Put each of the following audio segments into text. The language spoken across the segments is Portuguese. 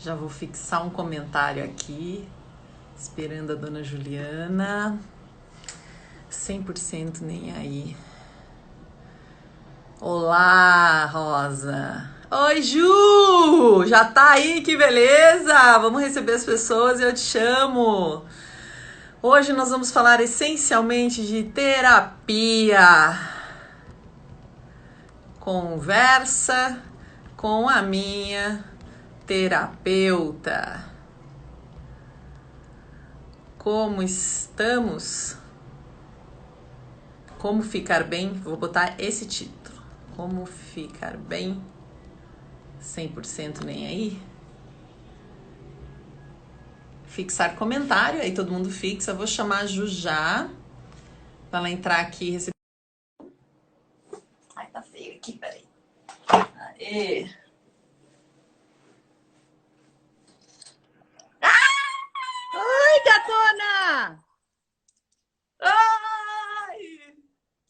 Já vou fixar um comentário aqui, esperando a dona Juliana. 100% nem aí. Olá, Rosa. Oi, Ju! Já tá aí, que beleza! Vamos receber as pessoas e eu te chamo. Hoje nós vamos falar essencialmente de terapia. Conversa com a minha terapeuta. Como estamos? Como ficar bem? Vou botar esse título. Como ficar bem? 100% nem aí? Fixar comentário, aí todo mundo fixa. Vou chamar a Ju já, pra ela entrar aqui e receber. Ai, tá feio aqui, peraí. Aê. Oi, gatona! Ai!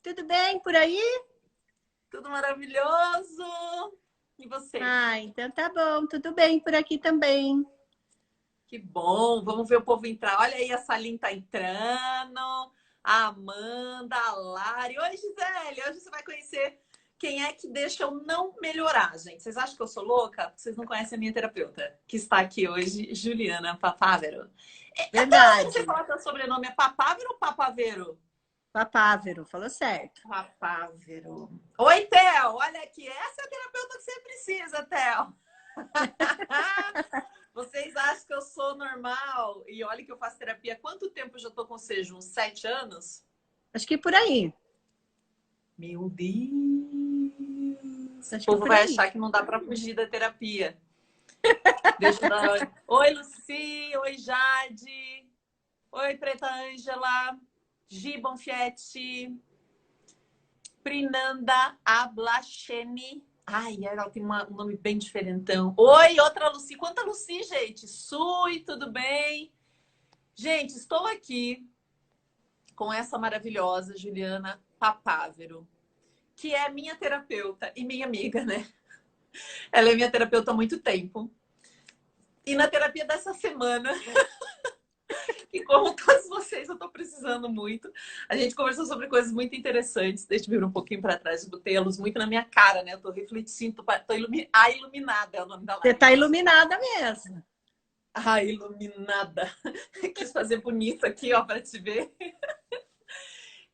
Tudo bem por aí? Tudo maravilhoso! E você? Ah, então tá bom, tudo bem por aqui também. Que bom! Vamos ver o povo entrar. Olha aí, a Salim tá entrando. A Amanda, a Lari. Oi, Gisele! Hoje você vai conhecer quem é que deixa eu não melhorar, gente. Vocês acham que eu sou louca? Porque vocês não conhecem a minha terapeuta, que está aqui hoje, Juliana Papávero. Até hoje não sei Verdade. falar seu sobrenome. É Papávero ou Papavero? Papávero, falou certo. Papávero. Oi, Theo! Olha aqui, essa é a terapeuta que você precisa, Theo. Vocês acham que eu sou normal? E olha que eu faço terapia. Há quanto tempo eu já tô com vocês? Uns 7 anos? Acho que por aí. Meu Deus! O Acho que povo por vai aí. achar que não dá para fugir da terapia. Deixa eu dar. Oi, Luci. Oi, Jade. Oi, Preta Ângela. Gi Bonfietti. Prinanda Ablachene. Ai, ela tem um nome bem diferentão. Oi, outra Luci. Quanta Luci, gente? Sui, tudo bem? Gente, estou aqui com essa maravilhosa Juliana Papávero, que é minha terapeuta e minha amiga, né? Ela é minha terapeuta há muito tempo. E na terapia dessa semana, e como todos vocês, eu tô precisando muito. A gente conversou sobre coisas muito interessantes. Deixa eu vir um pouquinho para trás, botei a luz muito na minha cara, né? Eu tô refletindo, tô a iluminada é o nome da Você live tá hoje. iluminada mesmo. A iluminada. Quis fazer bonito aqui, ó, para te ver.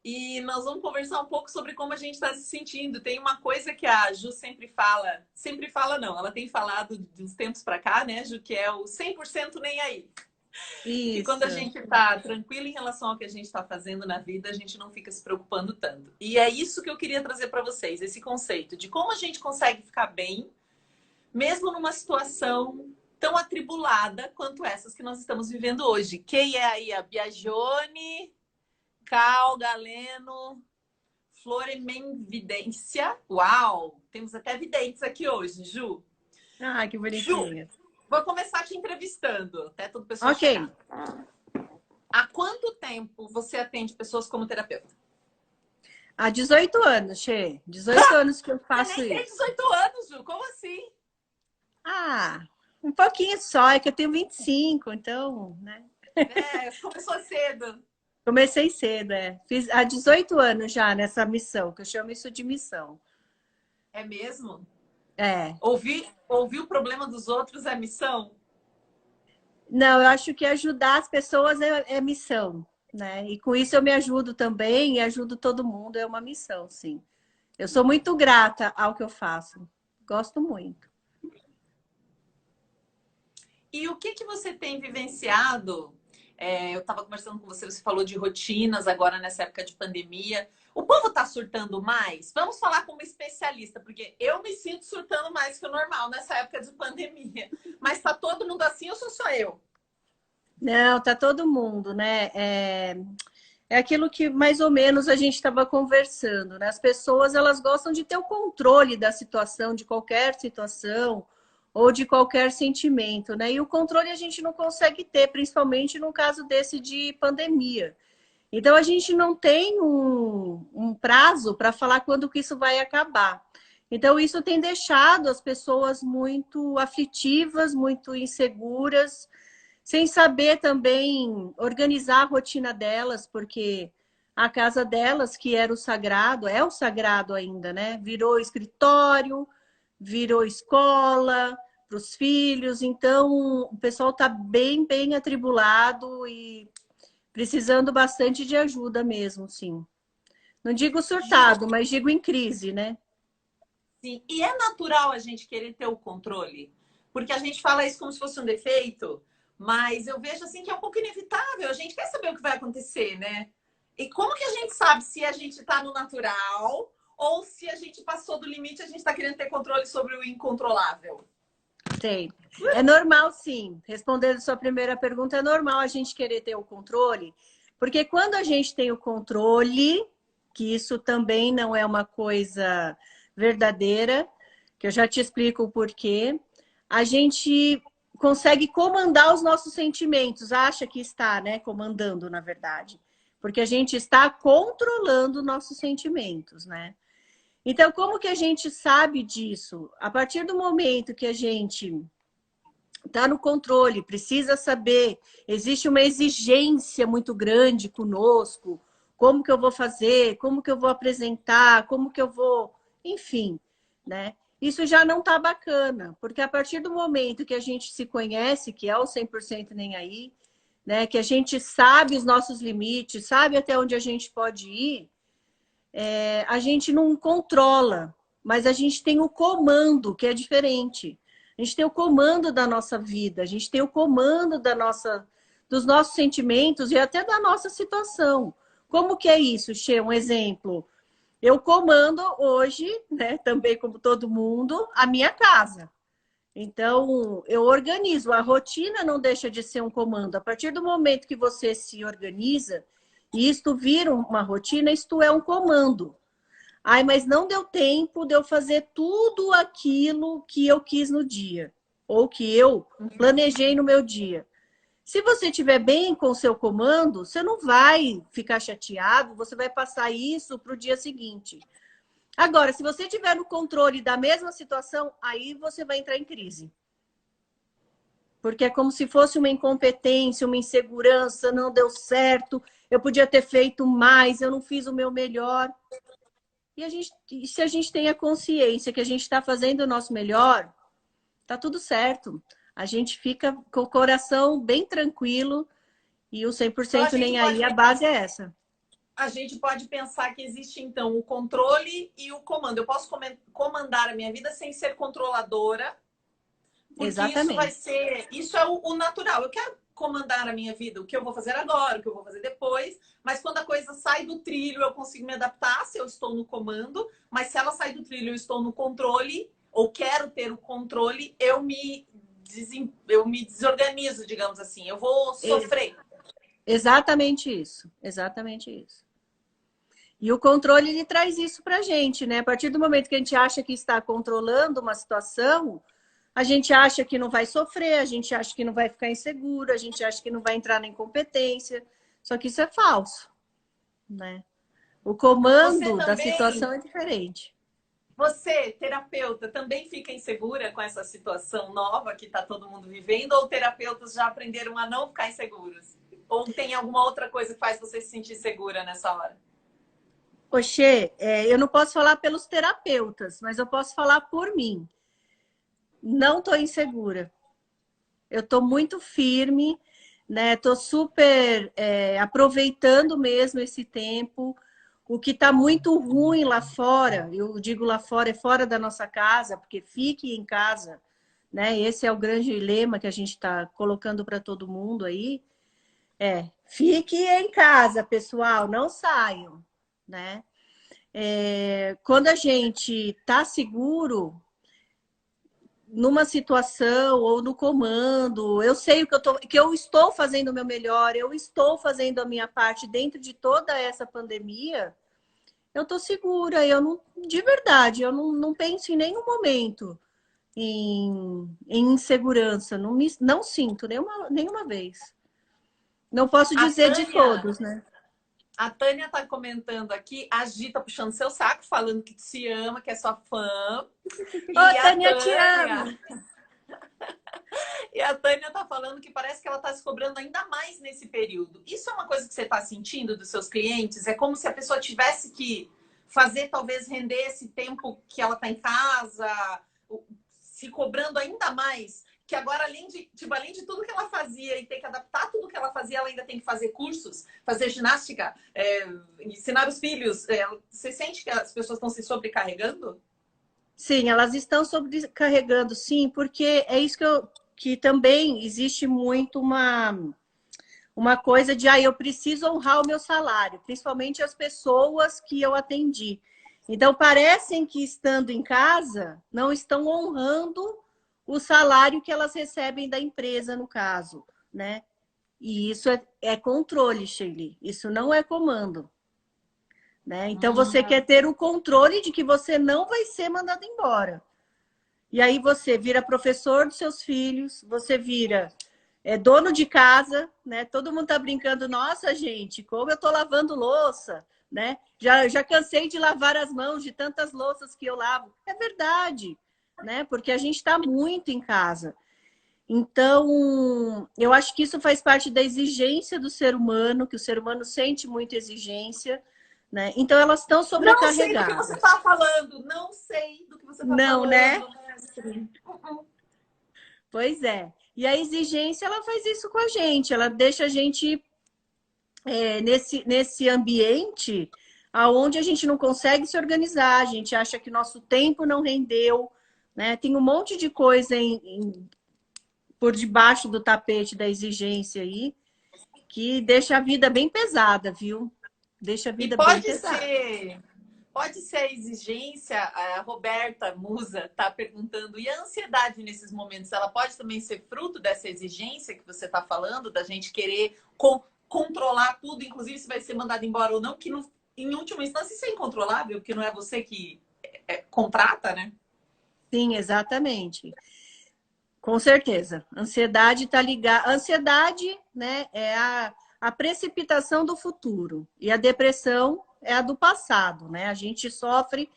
E nós vamos conversar um pouco sobre como a gente está se sentindo. Tem uma coisa que a Ju sempre fala não, ela tem falado de uns tempos para cá, né, Ju, que é o 100% nem aí. Que quando a Isso. gente está tranquilo em relação ao que a gente está fazendo na vida, a gente não fica se preocupando tanto. E é isso que eu queria trazer para vocês, esse conceito de como a gente consegue ficar bem, mesmo numa situação tão atribulada quanto essas que nós estamos vivendo hoje. Quem é aí? A Biagione, Cal, Galeno, Floremenvidência. Uau! Temos até videntes aqui hoje, Ju. Ah, que Ju, bonitinha. vou começar te entrevistando, até todo o pessoal Ok. chegar. Há quanto tempo você atende pessoas como terapeuta? Há 18 anos, Che. 18 anos que eu Você faço nem tem isso. 18 anos, Ju. Como assim? Ah, um pouquinho só, é que eu tenho 25, então, né? É, começou cedo. Comecei cedo, é. Fiz há 18 anos já nessa missão, que eu chamo isso de missão. É mesmo? É. Ouvir o problema dos outros é missão? Não, eu acho que ajudar as pessoas é missão, né? E com isso eu me ajudo também e ajudo todo mundo, é uma missão, sim. Eu sou muito grata ao que eu faço. Gosto muito. E o que que você tem vivenciado? Eu estava conversando com você, você falou de rotinas agora nessa época de pandemia. O povo está surtando mais? Vamos falar como especialista, porque eu me sinto surtando mais que o normal nessa época de pandemia. Mas está todo mundo assim ou sou só eu? Não, tá todo mundo, né? É aquilo que mais ou menos a gente estava conversando, né? As pessoas elas gostam de ter o controle da situação, de qualquer situação ou de qualquer sentimento, né? E o controle a gente não consegue ter, principalmente no caso desse de pandemia. Então a gente não tem um prazo para falar quando que isso vai acabar. Então, isso tem deixado as pessoas muito aflitivas, muito inseguras, sem saber também organizar a rotina delas, porque a casa delas, que era o sagrado, é o sagrado ainda, né? Virou escritório, virou escola para os filhos. Então, o pessoal está bem, bem atribulado e precisando bastante de ajuda mesmo, sim. Não digo surtado, mas digo em crise, né? Sim, e é natural a gente querer ter o controle, porque a gente fala isso como se fosse um defeito, mas eu vejo assim que é um pouco inevitável. A gente quer saber o que vai acontecer, né? E como que a gente sabe se a gente está no natural ou se a gente passou do limite, a gente está querendo ter controle sobre o incontrolável? Tem. É normal, sim. Respondendo sua primeira pergunta, é normal a gente querer ter o controle, porque quando a gente tem o controle, que isso também não é uma coisa verdadeira, que eu já te explico o porquê, a gente consegue comandar os nossos sentimentos, acha que está, né, comandando, na verdade, porque a gente está controlando nossos sentimentos, né? Então, como que a gente sabe disso? A partir do momento que a gente está no controle, precisa saber, existe uma exigência muito grande conosco, como que eu vou fazer, como que eu vou apresentar, como que eu vou, enfim, né? Isso já não está bacana, porque a partir do momento que a gente se conhece, que é o 100% nem aí, né, que a gente sabe os nossos limites, sabe até onde a gente pode ir, a gente não controla, mas a gente tem o comando, que é diferente. A gente tem o comando da nossa vida, a gente tem o comando dos nossos sentimentos e até da nossa situação. Como que é isso, Xê? Um exemplo. Eu comando hoje, né, também como todo mundo, a minha casa. Então, eu organizo. A rotina não deixa de ser um comando. A partir do momento que você se organiza, e isto vira uma rotina, isto é um comando. Ai, mas não deu tempo de eu fazer tudo aquilo que eu quis no dia, ou que eu planejei no meu dia. Se você estiver bem com o seu comando, você não vai ficar chateado, você vai passar isso para o dia seguinte. Agora, se você estiver no controle da mesma situação, aí você vai entrar em crise. Porque é como se fosse uma incompetência, uma insegurança, não deu certo, eu podia ter feito mais, eu não fiz o meu melhor. Se a gente tem a consciência que a gente está fazendo o nosso melhor, tá tudo certo. A gente fica com o coração bem tranquilo e o Então 100% nem aí, a base é essa. a gente pode pensar que existe então o controle e o comando. Eu posso comandar a minha vida sem ser controladora, porque isso vai Exatamente. ser, isso é o natural. Eu quero comandar a minha vida, o que eu vou fazer agora, o que eu vou fazer depois, mas quando a coisa sai do trilho, eu consigo me adaptar se eu estou no comando, mas se ela sai do trilho, eu estou no controle, ou quero ter o controle, eu me desorganizo, digamos assim, eu vou sofrer. Exatamente isso. Exatamente isso. E o controle, ele traz isso para a gente, né? A partir do momento que a gente acha que está controlando uma situação, a gente acha que não vai sofrer, a gente acha que não vai ficar inseguro, a gente acha que não vai entrar na incompetência. Só que isso é falso, né? O Você comando da também, situação é diferente. você, terapeuta, também fica insegura com essa situação nova que está todo mundo vivendo, ou terapeutas já aprenderam a não ficar inseguros? Ou tem alguma outra coisa que faz você se sentir segura nessa hora? Oxê, eu não posso falar pelos terapeutas, mas eu posso falar por mim. Não estou insegura. Eu estou muito firme, né? Estou super aproveitando mesmo esse tempo. O que está muito ruim lá fora, eu digo lá fora, é fora da nossa casa, porque fique em casa, né? Esse é o grande lema que a gente está colocando para todo mundo aí. Fique em casa, pessoal, não saiam, né? Quando a gente está seguro numa situação ou no comando, eu sei que eu estou fazendo o meu melhor, eu estou fazendo a minha parte dentro de toda essa pandemia, eu estou segura, eu não, de verdade, eu não penso em nenhum momento em insegurança, não sinto nenhuma vez. Não posso A dizer de Tânia, todos, né? A Tânia tá comentando aqui, a Gi tá puxando seu saco, falando que te ama, que é sua fã. Ô, E a Tânia, te amo! Tânia, e a Tânia tá falando que parece que ela tá se cobrando ainda mais nesse período. Isso é uma coisa que você tá sentindo dos seus clientes? É como se a pessoa tivesse que fazer, talvez, render esse tempo que ela tá em casa, se cobrando ainda mais, que agora, além de tudo que ela fazia e ter que adaptar tudo que ela fazia, ela ainda tem que fazer cursos, fazer ginástica, ensinar os filhos. Você sente que as pessoas estão se sobrecarregando? Sim, elas estão sobrecarregando, sim, porque é isso que também existe muito uma coisa de, eu preciso honrar o meu salário, principalmente as pessoas que eu atendi. Então, parecem que estando em casa, não estão honrando o salário que elas recebem da empresa, no caso, né? E isso é controle, Sheili. Isso não é comando, né? Então, você quer ter o controle de que você não vai ser mandado embora. E aí você vira professor dos seus filhos, você vira dono de casa, né? Todo mundo tá brincando, nossa, gente, como eu tô lavando louça, né? Já cansei de lavar as mãos de tantas louças que eu lavo. É verdade, né? Porque a gente está muito em casa. Então, eu acho que isso faz parte da exigência do ser humano, que o ser humano sente muita exigência, né? Então, elas estão Não sei do que sobrecarregadas. você está falando. Não sei do que você está Não, né? falando, mestre. Pois é. E a exigência, ela faz isso com a gente. Ela deixa a gente nesse ambiente aonde a gente não consegue se organizar. A gente acha que nosso tempo não rendeu, né? Tem um monte de coisa por debaixo do tapete da exigência aí que deixa a vida bem pesada, viu? Deixa a E vida bem pesada. pode ser a exigência, a Roberta Musa está perguntando, e a ansiedade nesses momentos, ela pode também ser fruto dessa exigência que você está falando, da gente querer controlar tudo, inclusive se vai ser mandado embora ou não, que em última instância isso é incontrolável, porque não é você que contrata, né? Sim, exatamente. Com certeza. Ansiedade está ligada. Ansiedade, né, é a precipitação do futuro. E a depressão é a do passado, né? A gente sofre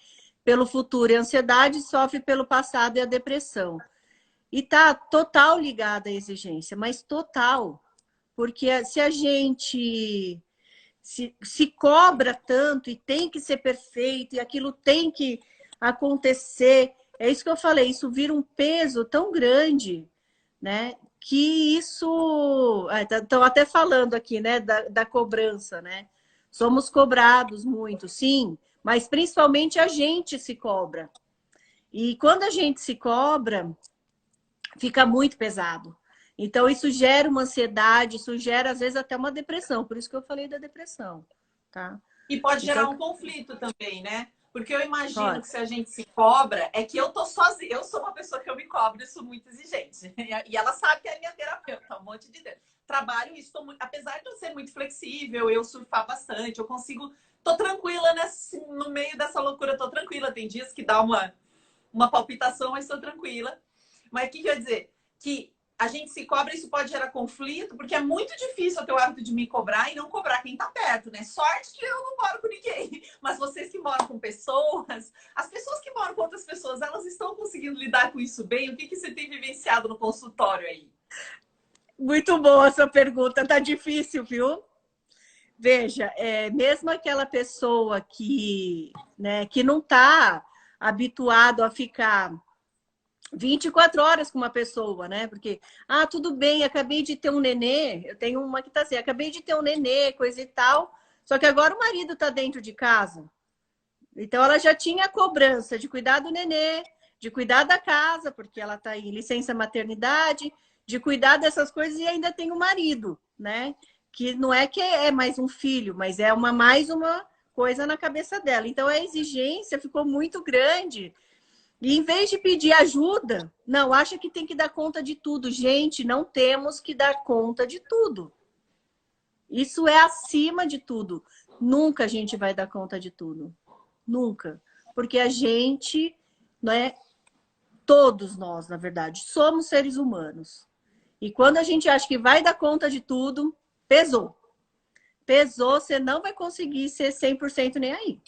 pelo futuro e a ansiedade sofre pelo passado e a depressão. E tá total ligada à exigência, mas total. Porque se a gente se cobra tanto e tem que ser perfeito e aquilo tem que acontecer, é isso que eu falei, isso vira um peso tão grande, né? Que isso. Estão até falando aqui, né? Da cobrança, né? Somos cobrados muito, sim, mas principalmente a gente se cobra. E quando a gente se cobra, fica muito pesado. Então, isso gera uma ansiedade, isso gera, às vezes, até uma depressão. Por isso que eu falei da depressão, tá? E pode gerar Então, um conflito também, né? Porque eu imagino olha, que se a gente se cobra, é que eu tô sozinha. Eu sou uma pessoa que eu me cobro e sou muito exigente. E ela sabe que é minha terapeuta, um monte de Deus. Trabalho isso, apesar de eu ser muito flexível, eu surfar bastante, eu consigo. Tô tranquila no meio dessa loucura, tô tranquila. Tem dias que dá uma palpitação, mas tô tranquila. Mas o que quer dizer? Que a gente se cobra, isso pode gerar conflito, porque é muito difícil eu ter o hábito de me cobrar e não cobrar quem tá perto, né? Sorte que eu não moro com ninguém. Mas vocês que moram com pessoas, as pessoas que moram com outras pessoas, elas estão conseguindo lidar com isso bem? O que você tem vivenciado no consultório aí? muito boa essa pergunta, tá difícil, viu? Veja, mesmo aquela pessoa né, que não está habituado a ficar 24 horas com uma pessoa, né? Porque, tudo bem, acabei de ter um nenê, eu tenho uma que tá assim, acabei de ter um nenê, coisa e tal, só que agora o marido tá dentro de casa. Então ela já tinha a cobrança de cuidar do nenê, de cuidar da casa, porque ela tá em licença maternidade, de cuidar dessas coisas e ainda tem o marido, né? Que não é que é mais um filho, mas é mais uma coisa na cabeça dela. Então a exigência ficou muito grande. E em vez de pedir ajuda, não, acha que tem que dar conta de tudo. Gente, não temos que dar conta de tudo. Isso é acima de tudo. Nunca a gente vai dar conta de tudo. Nunca. Porque a gente, né, todos nós, na verdade, somos seres humanos. E quando a gente acha que vai dar conta de tudo, pesou. pesou, você não vai conseguir ser 100% nem aí.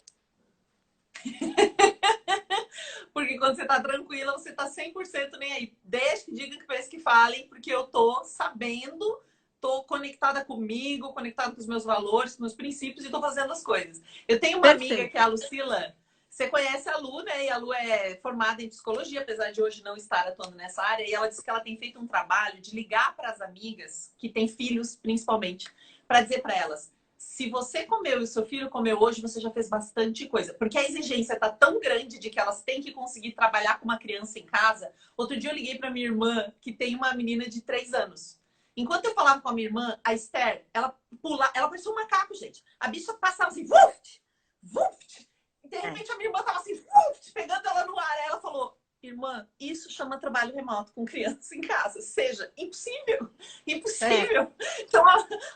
Porque quando você tá tranquila, você tá 100% nem aí. Deixa que diga que pensa que falem, porque eu tô sabendo, tô conectada comigo, conectada com os meus valores, com os meus princípios e tô fazendo as coisas. Eu tenho uma amiga que é a Lucila. Você conhece a Lu, né? E a Lu é formada em psicologia, apesar de hoje não estar atuando nessa área. E ela disse que ela tem feito um trabalho de ligar para as amigas, que têm filhos principalmente, para dizer para elas: se você comeu e o seu filho comeu hoje, você já fez bastante coisa. Porque a exigência está tão grande de que elas têm que conseguir trabalhar com uma criança em casa. Outro dia eu liguei para minha irmã, que tem uma menina de 3 anos. Enquanto eu falava com a minha irmã, a Esther, ela parecia um macaco, gente. A bicha passava assim, vuft, vuft. E de repente a minha irmã tava assim, pegando ela no ar. Aí ela falou: irmã, isso chama trabalho remoto com criança em casa. Seja, impossível. Impossível. Então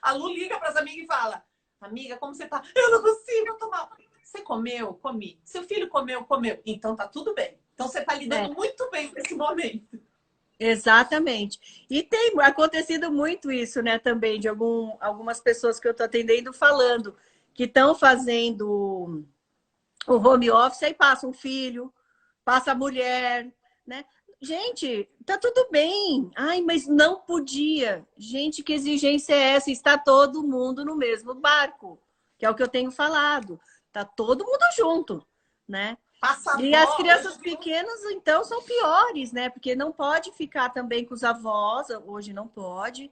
a Lu liga para as amigas e fala: amiga, como você tá? Eu não consigo, eu tô mal. Você comeu? Comi. Seu filho comeu? Comeu. Então tá tudo bem. Então você tá lidando muito bem com esse momento. Exatamente. E tem acontecido muito isso, né, também, de algumas pessoas que eu tô atendendo falando que estão fazendo o home office, aí passa um filho, passa a mulher, né? Gente, tá tudo bem. Ai, mas não podia. Gente, que exigência é essa? Está todo mundo no mesmo barco, que é o que eu tenho falado. Tá todo mundo junto, né? Passa E as crianças pequenas, então, são piores, né? Porque não pode ficar também com os avós, hoje não pode.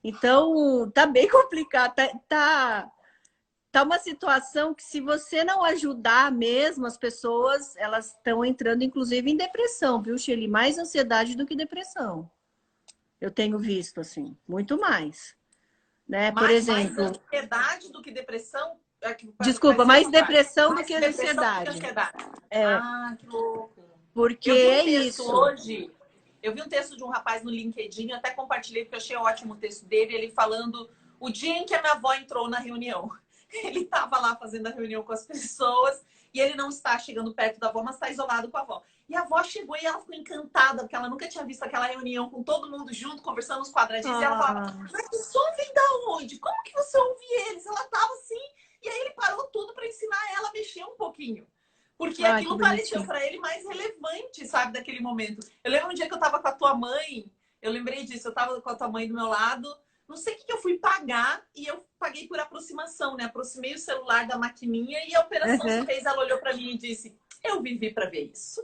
Então, tá bem complicado. Tá uma situação que, se você não ajudar mesmo, as pessoas, elas estão entrando, inclusive, em depressão, viu, Shelly? Mais ansiedade do que depressão. Eu tenho visto, assim, muito mais. Né? Por exemplo... Mais ansiedade do que depressão? Desculpa, mais depressão do que ansiedade. Ah, que louco. Porque é isso. Hoje, eu vi um texto de um rapaz no LinkedIn, eu até compartilhei porque eu achei ótimo o texto dele, ele falando o dia em que a minha avó entrou na reunião. Ele estava lá fazendo a reunião com as pessoas e ele não está chegando perto da avó, mas está isolado com a avó. E a avó chegou e ela ficou encantada, porque ela nunca tinha visto aquela reunião com todo mundo junto, conversando nos quadradinhos. E ela falava: mas que som vem da onde? Como que você ouve eles? Ela estava assim. E aí ele parou tudo para ensinar ela a mexer um pouquinho. Porque aquilo pareceu para ele mais relevante, sabe, daquele momento. Eu lembro um dia que eu estava com a tua mãe, eu lembrei disso, eu estava com a tua mãe do meu lado, não sei o que eu fui pagar, e eu paguei por aproximação, né? Aproximei o celular da maquininha e a operação se fez. Ela olhou para mim e disse: eu vivi para ver isso.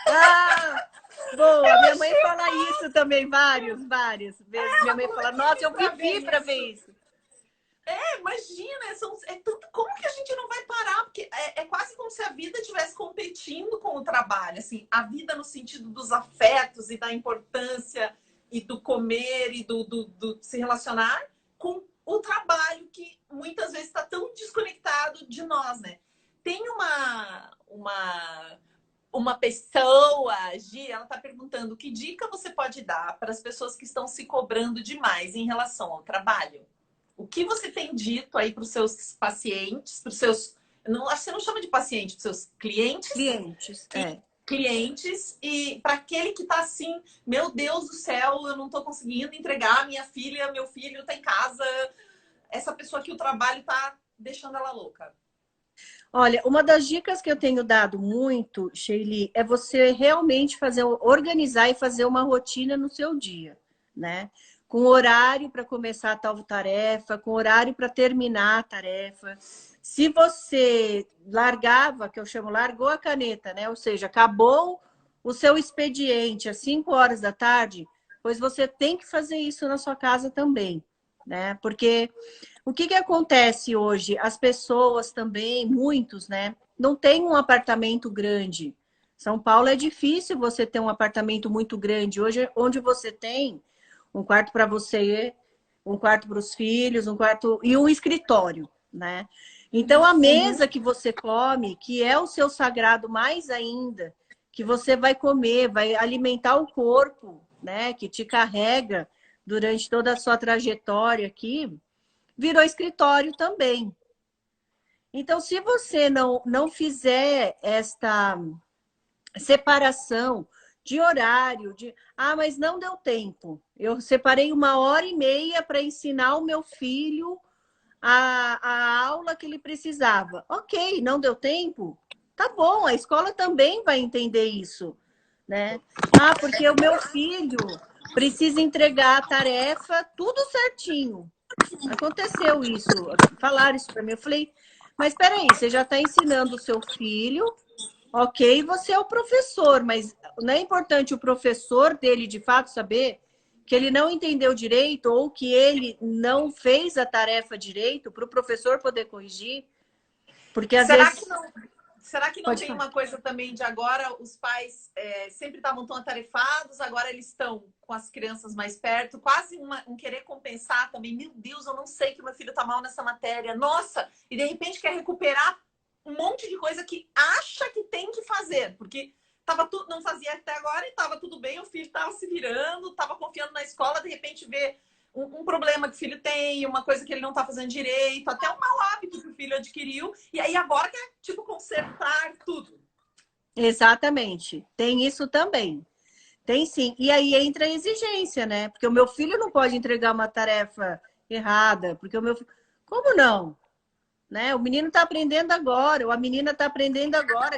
Ah, boa! Minha mãe fala isso também, vários vezes. Minha mãe fala: nossa, eu vivi para ver isso. Imagina, tanto, como que a gente não vai parar? Porque é quase como se a vida estivesse competindo com o trabalho. Assim, a vida no sentido dos afetos e da importância e do comer e do se relacionar com o trabalho, que muitas vezes está tão desconectado de nós, né? Tem uma pessoa, Gi, ela está perguntando: que dica você pode dar para as pessoas que estão se cobrando demais em relação ao trabalho? O que você tem dito aí para os seus pacientes, para os seus... você não chama de paciente, para os seus clientes? Clientes, e para aquele que está assim: meu Deus do céu, eu não estou conseguindo entregar, minha filha, meu filho está em casa. Essa pessoa que o trabalho está deixando ela louca. Olha, uma das dicas que eu tenho dado muito, Sheili, é você realmente organizar e fazer uma rotina no seu dia, né? Com horário para começar a tal tarefa, com horário para terminar a tarefa. Se você largava, que eu chamo, largou a caneta, né? Ou seja, acabou o seu expediente às 5 horas da tarde, pois você tem que fazer isso na sua casa também, né? Porque o que acontece hoje? As pessoas também, muitos, né? Não têm um apartamento grande. São Paulo é difícil você ter um apartamento muito grande. Hoje, onde você tem um quarto para você, um quarto para os filhos, um quarto e um escritório, né? Então, a mesa que você come, que é o seu sagrado mais ainda, que você vai comer, vai alimentar o corpo, né? Que te carrega durante toda a sua trajetória aqui, virou escritório também. Então, se você não fizer esta separação de horário, mas não deu tempo. Eu separei 1h30 para ensinar o meu filho a aula que ele precisava. Ok, não deu tempo? Tá bom, a escola também vai entender isso, né? Ah, porque o meu filho precisa entregar a tarefa tudo certinho. Aconteceu isso, falaram isso para mim. Eu falei, mas espera aí, você já está ensinando o seu filho, ok, você é o professor, mas não é importante o professor dele de fato saber que ele não entendeu direito ou que ele não fez a tarefa direito para o professor poder corrigir? Porque às Será vezes. que não, será que não Pode tem falar. uma coisa também de agora os pais sempre estavam tão atarefados, agora eles estão com as crianças mais perto, quase um querer compensar também. Meu Deus, eu não sei que meu filho tá mal nessa matéria. Nossa! E de repente quer recuperar um monte de coisa que acha que tem que fazer, porque não fazia até agora e estava tudo bem, o filho estava se virando, estava confiando na escola, de repente vê um problema que o filho tem, uma coisa que ele não está fazendo direito, até um mau hábito que o filho adquiriu, e aí agora quer, tipo, consertar tudo. Exatamente. Tem isso também. Tem sim. E aí entra a exigência, né? Porque o meu filho não pode entregar uma tarefa errada, porque o meu filho. Como não? Né? O menino está aprendendo agora, ou a menina está aprendendo agora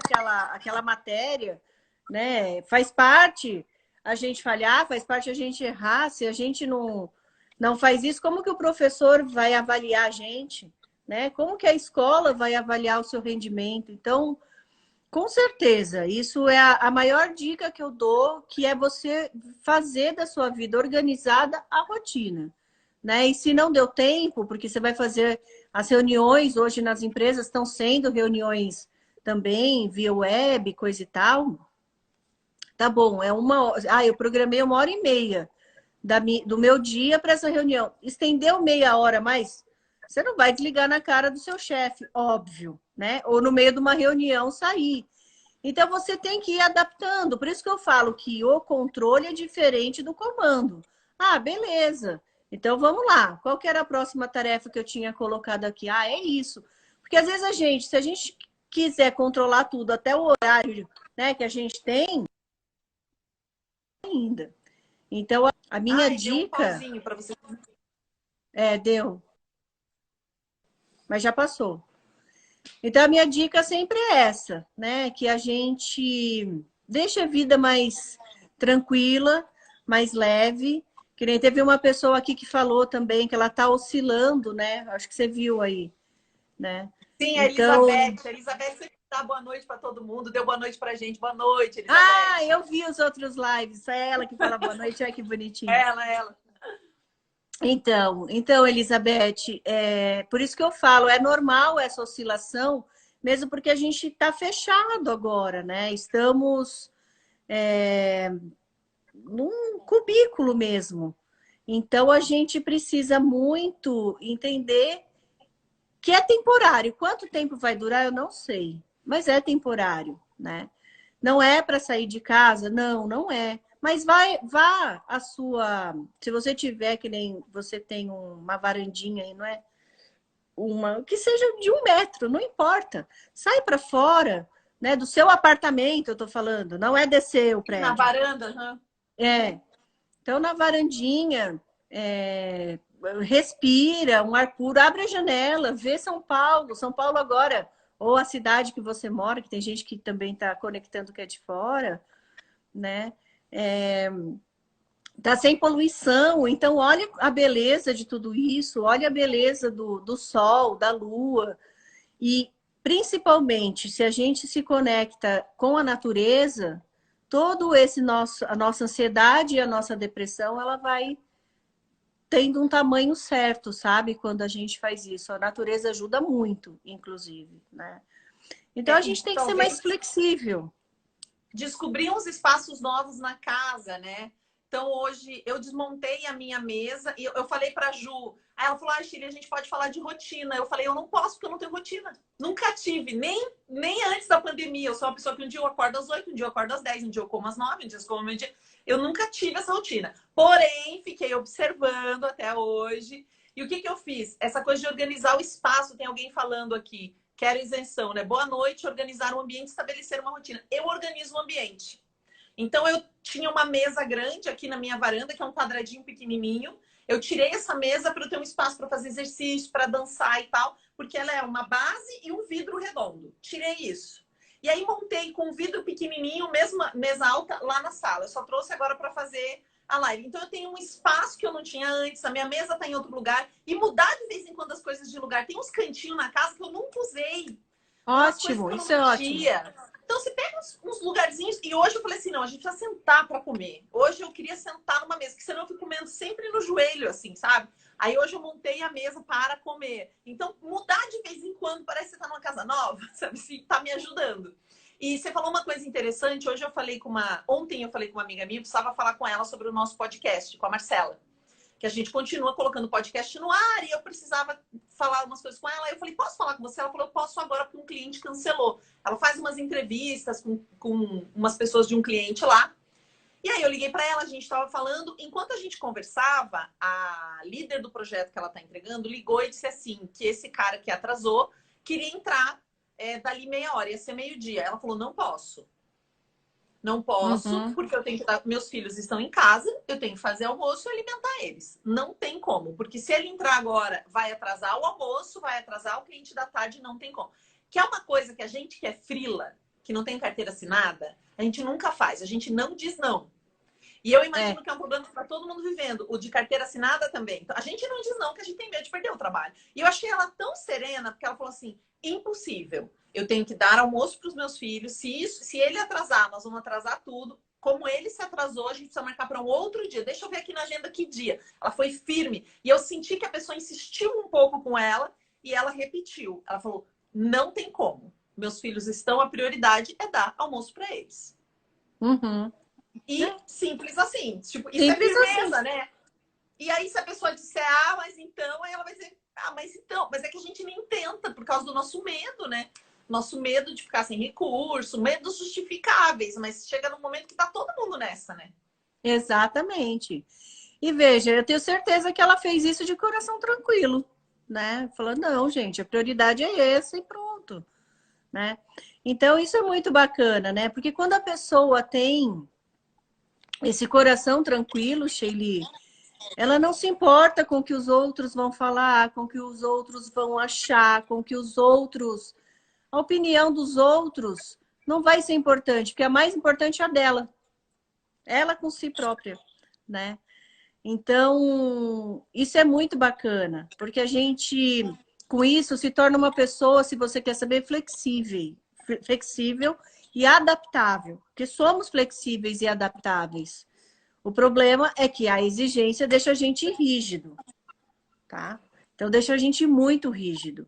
aquela matéria, né? Faz parte a gente falhar, faz parte a gente errar. Se a gente não faz isso, como que o professor vai avaliar a gente? Né? Como que a escola vai avaliar o seu rendimento? Então, com certeza, isso é a maior dica que eu dou, que é você fazer da sua vida organizada a rotina, né? E se não deu tempo, porque você vai fazer as reuniões, hoje nas empresas estão sendo reuniões também via web, coisa e tal. Tá bom, é uma hora. Ah, eu programei 1h30 do meu dia para essa reunião. Estendeu meia hora mais? Você não vai desligar na cara do seu chefe, óbvio, né? Ou no meio de uma reunião sair. Então você tem que ir adaptando. Por isso que eu falo que o controle é diferente do comando. Ah, beleza. Então vamos lá. Qual que era a próxima tarefa que eu tinha colocado aqui? Ah, é isso. Porque às vezes se a gente quiser controlar tudo até o horário, né, que a gente tem ainda. Então a minha Ai, deu um dica pauzinho para você. deu, mas já passou. Então, a minha dica sempre é essa, né? Que a gente deixe a vida mais tranquila, mais leve. Que nem teve uma pessoa aqui que falou também que ela está oscilando, né? Acho que você viu aí, né? Sim, a Então, Elizabeth. A Elizabeth sempre dá boa noite para todo mundo, deu boa noite para a gente. Boa noite, ah, Elizabeth. eu vi os outros lives, é ela que fala boa noite, olha que bonitinho. Ela. Então, Elizabeth, por isso que eu falo, é normal essa oscilação, mesmo porque a gente está fechado agora, né? Estamos num cubículo mesmo. Então, a gente precisa muito entender que é temporário. Quanto tempo vai durar, eu não sei, mas é temporário, né? Não é para sair de casa? Não, não é. Mas vá a sua. Se você tiver, que nem você tem uma varandinha aí, não é? Uma que seja de 1 metro, não importa. Sai para fora, né? Do seu apartamento, eu tô falando, não é descer o Na prédio. varanda, uhum. É. Então, na varandinha, respira um ar puro, abre a janela, vê São Paulo. São Paulo agora, ou a cidade que você mora, que tem gente que também está conectando que é de fora, né? Tá sem poluição, então olha a beleza de tudo isso, olha a beleza do sol, da lua, e principalmente se a gente se conecta com a natureza, todo a nossa ansiedade e a nossa depressão, ela vai tendo um tamanho certo, sabe? Quando a gente faz isso. A natureza ajuda muito, inclusive, né? Então a E gente tem que ser mais talvez flexível. descobrir uns espaços novos na casa, né? Então, hoje eu desmontei a minha mesa e eu falei para a Ju. Aí ela falou: ah, Shirley, a gente pode falar de rotina. Eu falei: eu não posso, porque eu não tenho rotina. Nunca tive, nem antes da pandemia. Eu sou uma pessoa que um dia eu acordo às 8, um dia eu acordo às 10, um dia eu como às 9, um dia eu como meio-dia. Eu nunca tive essa rotina. Porém, fiquei observando até hoje. E o que eu fiz? Essa coisa de organizar o espaço. Tem alguém falando aqui. Quero isenção, né? Boa noite, organizar um ambiente, estabelecer uma rotina. Eu organizo o ambiente. Então, eu tinha uma mesa grande aqui na minha varanda, que é um quadradinho pequenininho. Eu tirei essa mesa para eu ter um espaço para fazer exercício, para dançar e tal, porque ela é uma base e um vidro redondo. Tirei isso. E aí montei com um vidro pequenininho, mesma mesa alta, lá na sala. Eu só trouxe agora para fazer a live. Então eu tenho um espaço que eu não tinha antes, a minha mesa está em outro lugar. E mudar de vez em quando as coisas de lugar. Tem uns cantinhos na casa que eu nunca usei. Ótimo, isso é ótimo. Então você pega uns lugarzinhos. E hoje eu falei assim: não, a gente precisa sentar para comer. Hoje eu queria sentar numa mesa, porque senão eu fico comendo sempre no joelho, assim, sabe? Aí hoje eu montei a mesa para comer. Então, mudar de vez em quando, parece que você tá numa casa nova, sabe? Assim, tá me ajudando. E você falou uma coisa interessante. Hoje eu falei com uma. Ontem eu falei com uma amiga minha, eu precisava falar com ela sobre o nosso podcast, com a Marcela. Que a gente continua colocando podcast no ar e eu precisava falar umas coisas com ela. Aí eu falei, posso falar com você? Ela falou, posso agora, porque um cliente cancelou. Ela faz umas entrevistas com umas pessoas de um cliente lá. E aí eu liguei para ela, a gente estava falando. Enquanto a gente conversava, a líder do projeto que ela está entregando ligou e disse assim, que esse cara que atrasou queria entrar dali meia hora, ia ser meio-dia. Ela falou, não posso. Não posso, porque eu tenho que dar. Meus filhos estão em casa, eu tenho que fazer almoço e alimentar eles. Não tem como, porque se ele entrar agora, vai atrasar o almoço, vai atrasar o cliente da tarde, não tem como. Que é uma coisa que a gente que é frila, que não tem carteira assinada, a gente nunca faz, a gente não diz não. E eu imagino que é um problema que está todo mundo vivendo, o de carteira assinada também. Então, a gente não diz não, que a gente tem medo de perder o trabalho. E eu achei ela tão serena, porque ela falou assim, impossível. Eu tenho que dar almoço para os meus filhos. Se ele atrasar, nós vamos atrasar tudo. Como ele se atrasou, a gente precisa marcar para um outro dia. Deixa eu ver aqui na agenda que dia. Ela foi firme. E eu senti que a pessoa insistiu um pouco com ela e ela repetiu. Ela falou, não tem como. Meus filhos estão, a prioridade é dar almoço para eles. E simples assim. Tipo, isso simples é firmeza, assim, né? E aí, se a pessoa disser, mas então, aí ela vai dizer, mas então. Mas é que a gente nem tenta por causa do nosso medo, né? Nosso medo de ficar sem recurso, medos justificáveis, mas chega num momento que tá todo mundo nessa, né? Exatamente. E veja, eu tenho certeza que ela fez isso de coração tranquilo, né? Falou, não, gente, a prioridade é essa e pronto, né? Então, isso é muito bacana, né? Porque quando a pessoa tem esse coração tranquilo, Sheili, ela não se importa com o que os outros vão falar, com o que os outros vão achar, com o que os outros... A opinião dos outros não vai ser importante, porque a mais importante é a dela. Ela com si própria, né? Então, isso é muito bacana, porque a gente, com isso, se torna uma pessoa, se você quer saber, flexível e adaptável, porque somos flexíveis e adaptáveis. O problema é que a exigência deixa a gente rígido, tá? Então, deixa a gente muito rígido.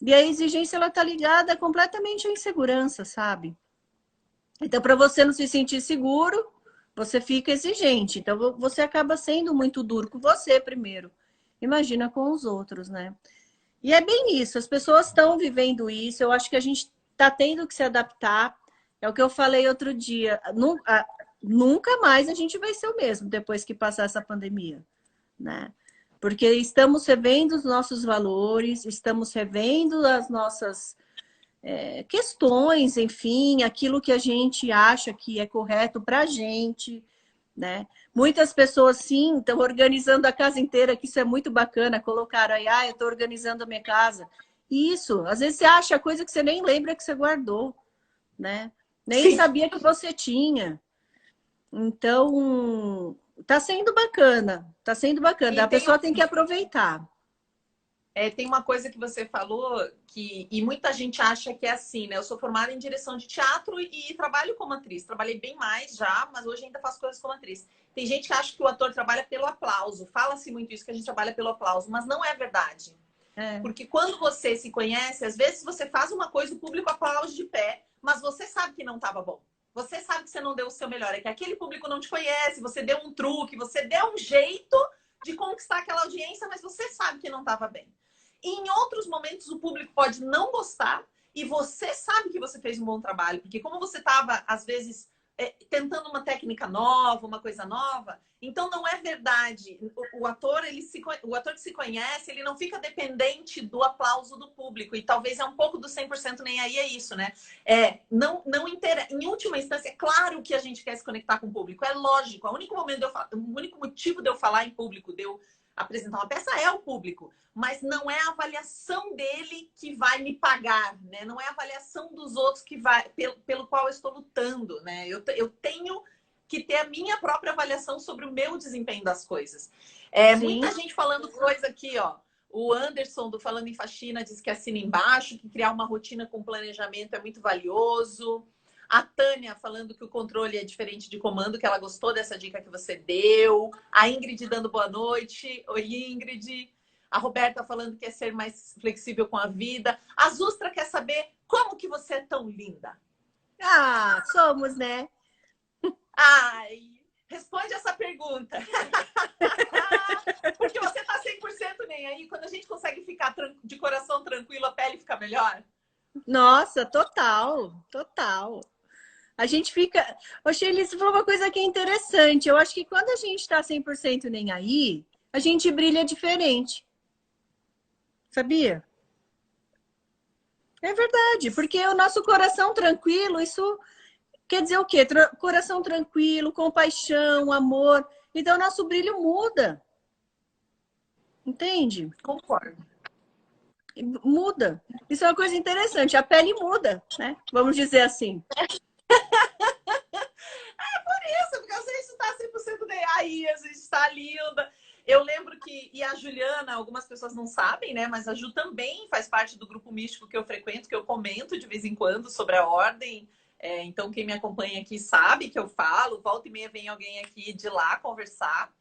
E a exigência, ela tá ligada completamente à insegurança, sabe? Então, para você não se sentir seguro, você fica exigente. Então, você acaba sendo muito duro com você primeiro. Imagina com os outros, né? E é bem isso. As pessoas estão vivendo isso. Eu acho que a gente está tendo que se adaptar. É o que eu falei outro dia. Nunca mais a gente vai ser o mesmo depois que passar essa pandemia, né? Porque estamos revendo os nossos valores, estamos revendo as nossas questões, enfim, aquilo que a gente acha que é correto para a gente, né? Muitas pessoas, sim, estão organizando a casa inteira, que isso é muito bacana, colocaram aí, eu estou organizando a minha casa. Isso, às vezes você acha coisa que você nem lembra que você guardou, né? Nem sabia que você tinha. Então, tá sendo bacana, tá sendo bacana. A pessoa tem que aproveitar. Tem uma coisa que você falou e muita gente acha que é assim, né? Eu sou formada em direção de teatro e trabalho como atriz. Trabalhei bem mais já, mas hoje ainda faço coisas como atriz. Tem gente que acha que o ator trabalha pelo aplauso. Fala-se muito isso, que a gente trabalha pelo aplauso, mas não é verdade. Porque quando você se conhece, às vezes você faz uma coisa, o público aplaude de pé, mas você sabe que não estava bom. Você sabe que você não deu o seu melhor. É que aquele público não te conhece, você deu um truque, você deu um jeito de conquistar aquela audiência, mas você sabe que não estava bem. E em outros momentos o público pode não gostar e você sabe que você fez um bom trabalho, porque como você estava, às vezes, tentando uma técnica nova, uma coisa nova, então não é verdade. O ator que se conhece, ele não fica dependente do aplauso do público, e talvez é um pouco do 100% nem aí é isso, né? Em última instância, é claro que a gente quer se conectar com o público, é lógico. O único motivo de eu falar em público, apresentar uma peça é o público, mas não é a avaliação dele que vai me pagar, né? Não é a avaliação dos outros que vai, pelo qual eu estou lutando, né? Eu tenho que ter a minha própria avaliação sobre o meu desempenho das coisas. Muita gente falando coisa aqui, ó. O Anderson, do Falando em Faxina, diz que assina embaixo, que criar uma rotina com planejamento é muito valioso. A Tânia falando que o controle é diferente de comando, que ela gostou dessa dica que você deu. A Ingrid dando boa noite. Oi, Ingrid. A Roberta falando que é ser mais flexível com a vida. A Zustra quer saber como que você é tão linda. Ah, somos, né? Ai, responde essa pergunta. Porque você tá 100% nem aí. Quando a gente consegue ficar de coração tranquilo, a pele fica melhor. Nossa, total, total. A gente fica... Ô, Sheila, você falou uma coisa que é interessante. Eu acho que quando a gente tá 100% nem aí, a gente brilha diferente. Sabia? É verdade, porque o nosso coração tranquilo, isso quer dizer o quê? Coração tranquilo, compaixão, amor. Então, o nosso brilho muda. Entende? Concordo. Muda. Isso é uma coisa interessante. A pele muda, né? Vamos dizer assim. Isso, porque a gente está 100% nem aí, a gente está linda. Eu lembro que, e a Juliana, algumas pessoas não sabem, né? Mas a Ju também faz parte do grupo místico que eu frequento, que eu comento de vez em quando sobre a ordem. Então, quem me acompanha aqui sabe que eu falo, volta e meia vem alguém aqui de lá conversar.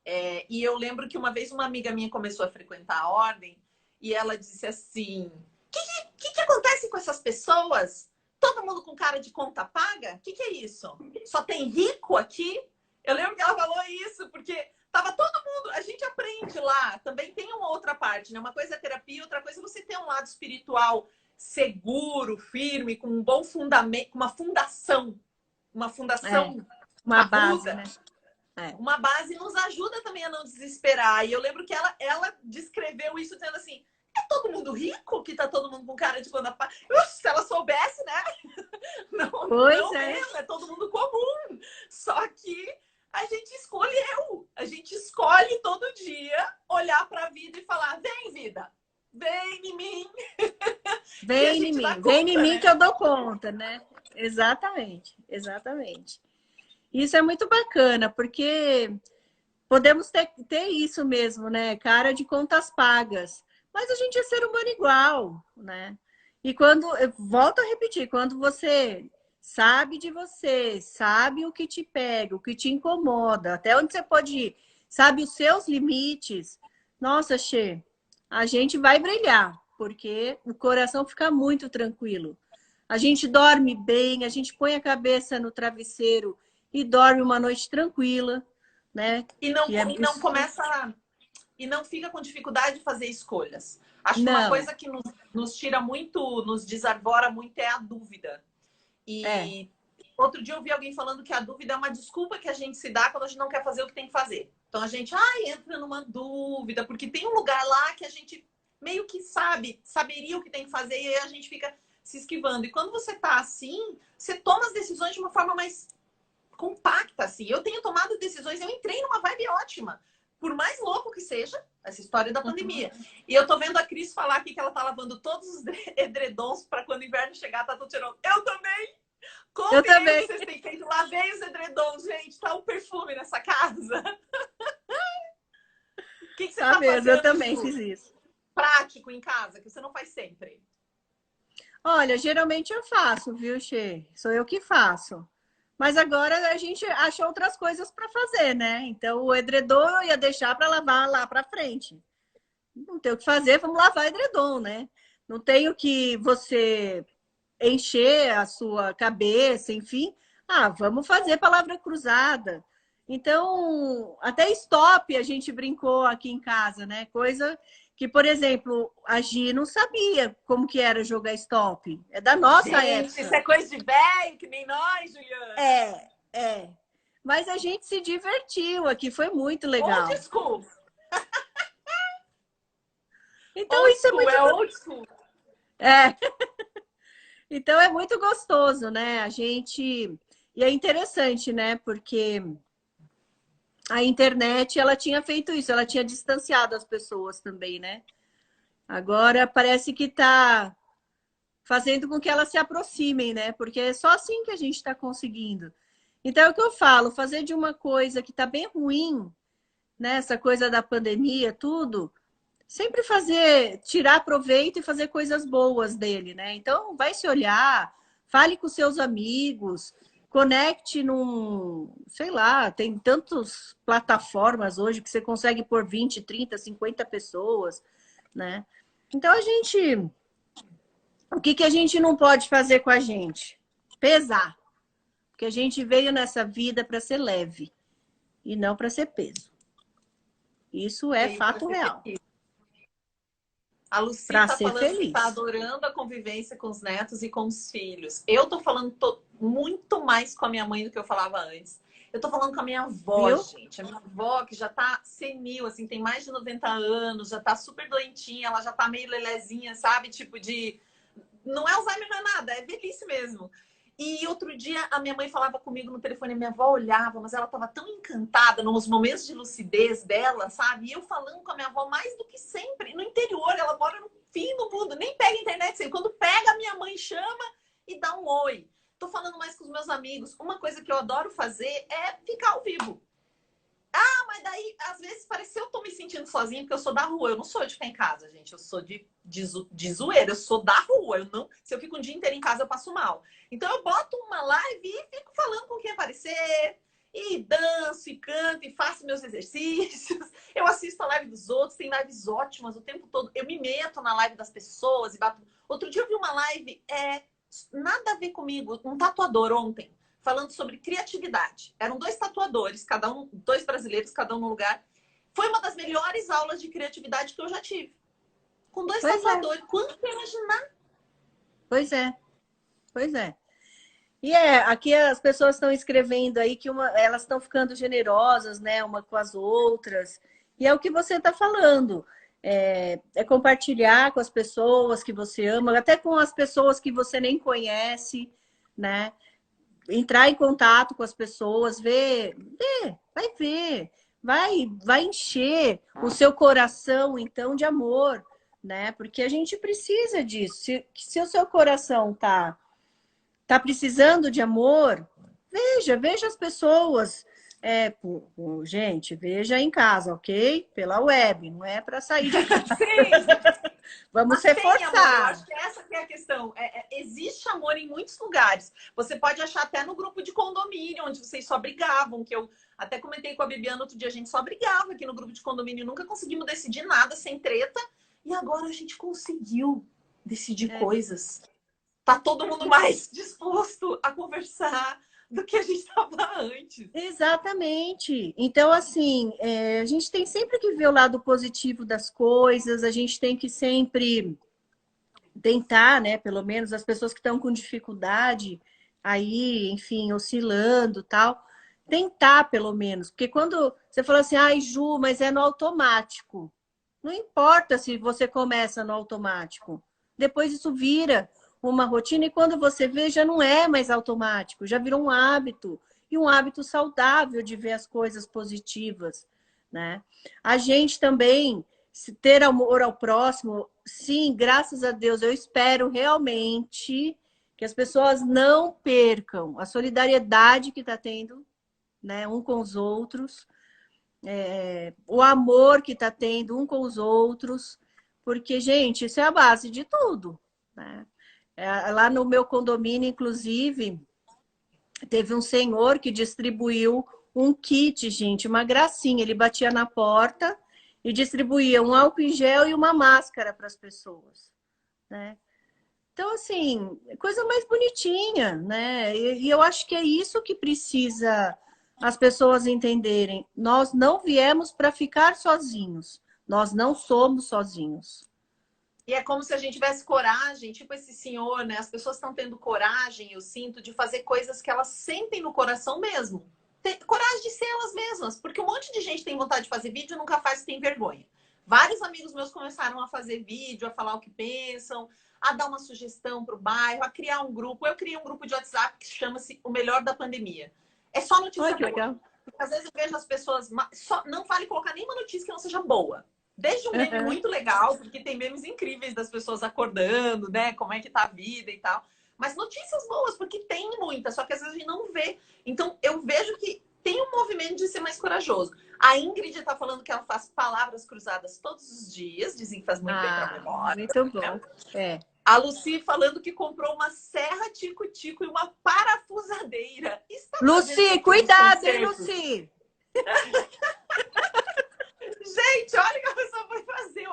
E eu lembro que uma vez uma amiga minha começou a frequentar a ordem e ela disse assim: que acontece com essas pessoas? Todo mundo com cara de conta paga? O que é isso? Só tem rico aqui? Eu lembro que ela falou isso, porque tava todo mundo... A gente aprende lá. Também tem uma outra parte, né? Uma coisa é terapia, outra coisa é você ter um lado espiritual seguro, firme, com um bom fundamento, uma fundação. Uma fundação uma base, né? Uma base nos ajuda também a não desesperar. E eu lembro que ela descreveu isso dizendo assim: é todo mundo rico que tá todo mundo com cara de quando se ela soubesse, né? Não, pois não mesmo, é todo mundo comum. Só que a gente escolheu. A gente escolhe todo dia olhar para a vida e falar: vem, vida, vem em mim. Vem em mim, vem em mim que eu dou conta, né? Exatamente, exatamente. Isso é muito bacana, porque podemos ter isso mesmo, né? Cara de contas pagas. Mas a gente é ser humano igual, né? E quando, eu volto a repetir, quando você sabe de você, sabe o que te pega, o que te incomoda, até onde você pode ir, sabe os seus limites, nossa, Xê, a gente vai brilhar, porque o coração fica muito tranquilo. A gente dorme bem, a gente põe a cabeça no travesseiro e dorme uma noite tranquila, né? E não começa... E não fica com dificuldade de fazer escolhas. Acho que uma coisa que nos tira muito, nos desarvora muito é a dúvida. E outro dia eu vi alguém falando que a dúvida é uma desculpa que a gente se dá quando a gente não quer fazer o que tem que fazer. Então a gente entra numa dúvida, porque tem um lugar lá que a gente meio que saberia o que tem que fazer, e aí a gente fica se esquivando. E quando você tá assim, você toma as decisões de uma forma mais compacta, assim. Eu tenho tomado decisões, eu entrei numa vibe ótima. Por mais louco que seja, essa história da pandemia. E eu tô vendo a Cris falar aqui que ela tá lavando todos os edredons para quando o inverno chegar, tá tudo tirando. Eu também! Como eu também. Vocês têm feito? Lavei os edredons, gente. Tá um perfume nessa casa. O que você tá fazendo? Eu também fiz isso. Prático em casa, que você não faz sempre. Olha, geralmente eu faço, viu, Xê? Sou eu que faço. Mas agora a gente acha outras coisas para fazer, né? Então, o edredom eu ia deixar para lavar lá para frente. Não tem o que fazer, vamos lavar edredom, né? Não tenho que você encher a sua cabeça, enfim. Vamos fazer palavra cruzada. Então, até stop a gente brincou aqui em casa, né? Coisa que, por exemplo, a Gi não sabia como que era jogar stop. É da nossa época. Isso é coisa de velho, que nem nós, Juliana. Mas a gente se divertiu aqui, foi muito legal. Old school. Então, old isso school, é muito... old school. Então, é muito gostoso, né? A gente... E é interessante, né? Porque a internet, ela tinha feito isso, ela tinha distanciado as pessoas também, né? Agora parece que está fazendo com que elas se aproximem, né? Porque é só assim que a gente está conseguindo. Então, é o que eu falo, fazer de uma coisa que está bem ruim, né? Essa coisa da pandemia, tudo, sempre fazer, tirar proveito e fazer coisas boas dele, né? Então, vai se olhar, fale com seus amigos, conecte num, sei lá, tem tantas plataformas hoje que você consegue pôr 20, 30, 50 pessoas, né? Então, o que a gente não pode fazer com a gente? Pesar. Porque a gente veio nessa vida para ser leve e não para ser peso. Isso é Veio para fato ser real. feliz. A Lucy Para está ser falando que está feliz. adorando a convivência com os netos e com os filhos. Eu estou falando muito mais com a minha mãe do que eu falava antes. Eu estou falando com a minha avó, Viu? gente. A minha avó, que já está senil, assim, tem mais de 90 anos, já está super doentinha, ela já está meio lelezinha, sabe? Tipo de... Não é Alzheimer, não é nada, é velhice mesmo. E outro dia a minha mãe falava comigo no telefone, a minha avó olhava, mas ela estava tão encantada nos momentos de lucidez dela, sabe? E eu falando com a minha avó mais do que sempre. No interior, ela mora no fim do mundo, nem pega internet. Assim, quando pega, a minha mãe chama e dá um oi. Tô falando mais com os meus amigos. Uma coisa que eu adoro fazer é ficar ao vivo. Mas daí, às vezes, parece que eu tô me sentindo sozinha, porque eu sou da rua. Eu não sou de ficar em casa, gente. Eu sou de zoeira. Eu sou da rua. Eu não, se eu fico um dia inteiro em casa, eu passo mal. Então, eu boto uma live e fico falando com quem aparecer. E danço, e canto, e faço meus exercícios. Eu assisto a live dos outros. Tem lives ótimas o tempo todo. Eu me meto na live das pessoas e bato. Outro dia eu vi uma live, nada a ver comigo. Um tatuador ontem falando sobre criatividade. Eram dois tatuadores, cada um, dois brasileiros, cada um no lugar. Foi uma das melhores aulas de criatividade que eu já tive. Com dois Pois é, tatuadores. Quando que eu imaginar? pois é, pois é. E aqui as pessoas estão escrevendo aí que elas estão ficando generosas, né, uma com as outras. E é o que você está falando. É compartilhar com as pessoas que você ama, até com as pessoas que você nem conhece, né? Entrar em contato com as pessoas, vai encher o seu coração, então, de amor, né? Porque a gente precisa disso. Se o seu coração tá precisando de amor, veja as pessoas. Gente, veja em casa, ok? Pela web, não é para sair de casa. Sim, Vamos mas se tem amor. Eu acho forçar. que essa que é a questão. Existe amor em muitos lugares. Você pode achar até no grupo de condomínio, onde vocês só brigavam, que eu até comentei com a Bibiana outro dia, a gente só brigava aqui no grupo de condomínio, nunca conseguimos decidir nada sem treta. E agora a gente conseguiu decidir coisas. Tá todo mundo mais disposto a conversar do que a gente estava antes. Exatamente. Então, assim, a gente tem sempre que ver o lado positivo das coisas, a gente tem que sempre tentar, né? Pelo menos as pessoas que estão com dificuldade aí, enfim, oscilando tal, tentar pelo menos. Porque quando você fala assim, ai, Ju, mas é no automático. Não importa se você começa no automático. Depois isso vira uma rotina e quando você vê, já não é mais automático, já virou um hábito. E um hábito saudável de ver as coisas positivas, né? A gente também ter amor ao próximo, sim, graças a Deus, eu espero realmente que as pessoas não percam a solidariedade que está tendo, né, um com os outros, o amor que está tendo um com os outros, porque, gente, isso é a base de tudo, né? Lá no meu condomínio, inclusive, teve um senhor que distribuiu um kit, gente, uma gracinha. Ele batia na porta e distribuía um álcool em gel e uma máscara para as pessoas, né? Então, assim, coisa mais bonitinha, né? E eu acho que é isso que precisa as pessoas entenderem. Nós não viemos para ficar sozinhos. Nós não somos sozinhos. E é como se a gente tivesse coragem, tipo esse senhor, né? As pessoas estão tendo coragem, eu sinto, de fazer coisas que elas sentem no coração mesmo. Ter coragem de ser elas mesmas, porque um monte de gente tem vontade de fazer vídeo e nunca faz, tem vergonha. Vários amigos meus começaram a fazer vídeo, a falar o que pensam, a dar uma sugestão para o bairro, a criar um grupo. Eu criei um grupo de WhatsApp que chama-se O Melhor da Pandemia. É só Olha notícia que boa. legal. Porque às vezes eu vejo as pessoas... Só, não vale colocar nenhuma notícia que não seja boa. Desde um meme muito legal, porque tem memes incríveis das pessoas acordando, né? Como é que tá a vida e tal. Mas notícias boas, porque tem muitas, só que às vezes a gente não vê. Então, eu vejo que tem um movimento de ser mais corajoso. A Ingrid tá falando que ela faz palavras cruzadas todos os dias, dizem que faz muito bem pra memória. Muito bom. Né? É. A Lucy falando que comprou uma serra tico-tico e uma parafusadeira. Lucy, cuidado, hein, Lucy? Gente, olha o que a pessoa foi fazer.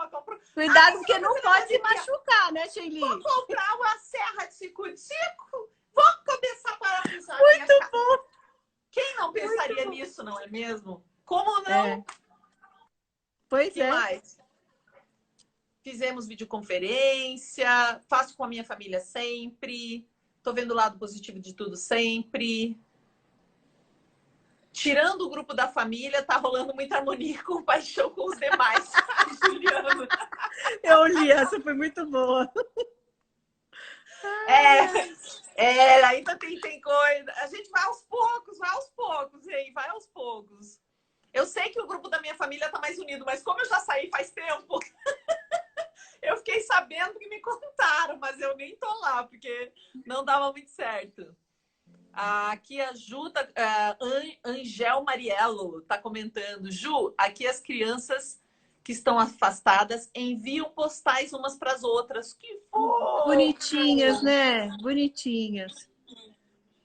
Cuidado, porque não pode se machucar, né, Sheili? Vou comprar uma serra tico-tico. Vou começar a parafusar. Muito bom. Quem não pensaria nisso, não é mesmo? Como não? É. Pois que é. mais? Fizemos videoconferência, faço com a minha família sempre. Tô vendo o lado positivo de tudo sempre. Tirando o grupo da família, tá rolando muita harmonia com paixão com os demais. Juliano. Eu li, essa foi muito boa. Ainda tem coisa. A gente vai aos poucos, hein? Vai aos poucos. Eu sei que o grupo da minha família tá mais unido, mas como eu já saí faz tempo, eu fiquei sabendo que me contaram, mas eu nem tô lá, porque não dava muito certo. Aqui a Ju, Angel Mariello tá comentando. Ju, aqui as crianças que estão afastadas enviam postais umas para as outras. Que fofo! Bonitinhas, né? Bonitinhas.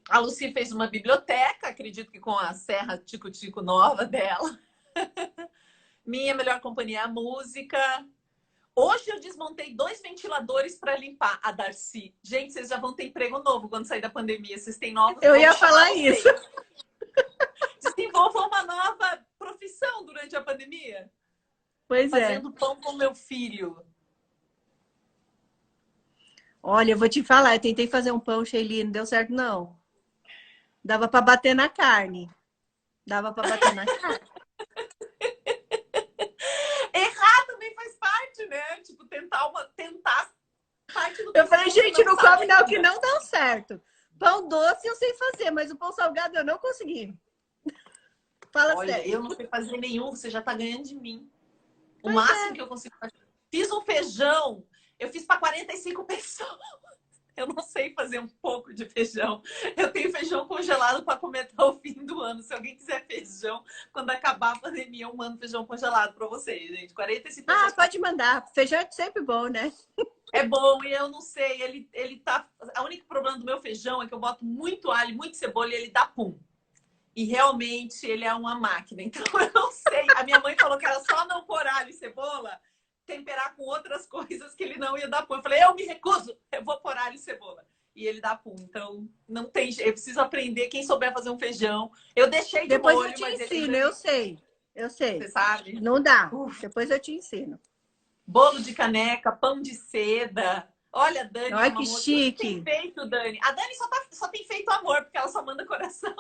A Lucy fez uma biblioteca, acredito que com a serra tico-tico nova dela. Minha melhor companhia é a música. Hoje eu desmontei 2 ventiladores para limpar. A Darcy. Gente, vocês já vão ter emprego novo quando sair da pandemia. Vocês têm novos. Eu ia falar isso. Desenvolvam uma nova profissão durante a pandemia. Pois Fazendo pão com meu filho. Olha, eu vou te falar, eu tentei fazer um pão, Sheili, não deu certo, não. Dava para bater na carne. Errar também faz parte, né? Tipo, tentar parte do Eu falei, gente, não come não, que não dá certo. Pão doce eu sei fazer, mas o pão salgado eu não consegui. Fala Olha, sério. eu não sei fazer nenhum, você já tá ganhando de mim. O máximo que eu consigo fazer. Fiz um feijão, eu fiz para 45 pessoas. Eu não sei fazer um pouco de feijão. Eu tenho feijão congelado para comer até o fim do ano. Se alguém quiser feijão, quando acabar a pandemia, eu mando feijão congelado para vocês, gente. 45 pessoas. Pode mandar. Feijão é sempre bom, né? É bom, e eu não sei. Ele tá. O único problema do meu feijão é que eu boto muito alho, muito cebola e ele dá pum. E realmente ele é uma máquina. Então eu não sei. A minha mãe falou que era só não pôr alho e cebola, temperar com outras coisas que ele não ia dar pum. Eu falei, eu me recuso, eu vou pôr alho e cebola. E ele dá pum. Então não tem jeito. Eu preciso aprender. Quem souber fazer um feijão. Eu deixei de Depois molho, eu te mas ensino, eu sei. Você sabe? Não dá. Depois eu te ensino. Bolo de caneca, pão de seda. Olha, Dani. Olha que chique. O que tem feito, Dani? A Dani só tem feito amor, porque ela só manda coração.